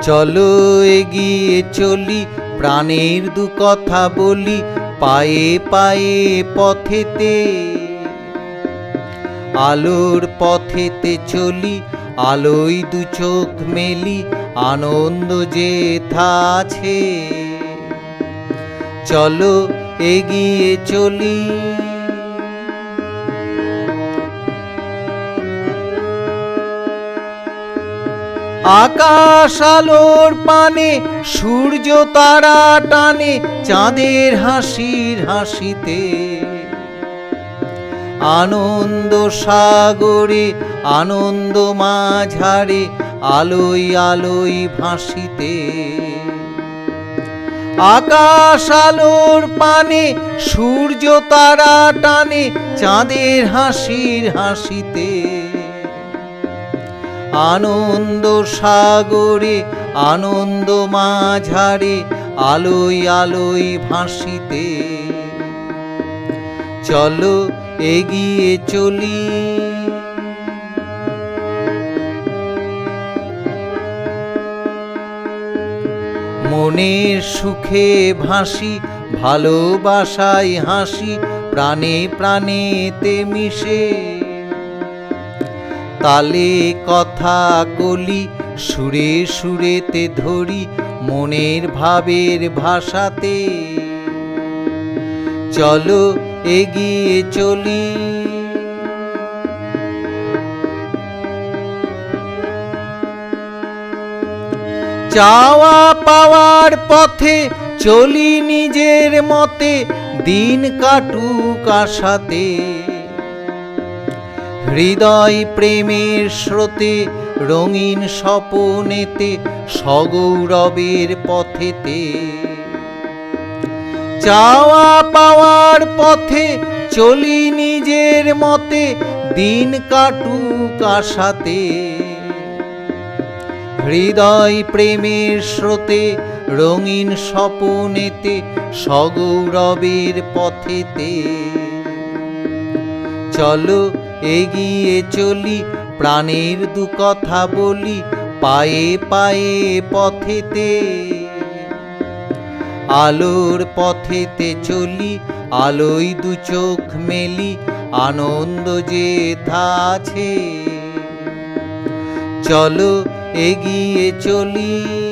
চলো এগিয়ে চলি, প্রাণের দু কথা বলি, পায়ে পায়ে পথেতে। আলোর পথেতে চলি, আলোয় দু চোখ মেলি, আনন্দ যেথা আছে। চলো এগিয়ে চলি। আকাশ আলোর পানে, সূর্য তারা টানে, চাঁদের হাসির হাসিতে। আনন্দ সাগরে, আনন্দ মাঝারে, আলোয় আলোয় ভাসিতে। আকাশ আলোর পানে, সূর্য তারা টানে, চাঁদের হাসির হাসিতে। আনন্দ সাগরে, আনন্দ মাঝারে, আলোয় আলোয় ভাসিতে। চলো এগিয়ে চলি। মনের সুখে ভাসি, ভালোবাসায় হাসি, প্রাণে প্রাণেতে মিশে। তালে কথা কলি, সুরে সুরেতে ধরি, মনের ভাবের ভাষাতে। চলো এগিয়ে চলি। চাওয়া পাওয়ার পথে চলি নিজের মতে, দিন কাটুক আশাতে। হৃদয় প্রেমের স্রোতে, রঙিন স্বপনেতে, সগৌরবের পথেতে। চাওয়া পাওয়ার পথে চলি নিজের মতে, দিন কাটুক আশাতে। হৃদয় প্রেমের স্রোতে, রঙিন স্বপনেতে, সগৌরবের পথেতে। চলো এগিয়ে চলি, প্রাণের দু কথা বলি, পায়ে পায়ে পথেতে। আলোর পথেতে চলি, আলোয় দু চোখ মেলি, আনন্দ যেথা আছে। চলো এগিয়ে চলি।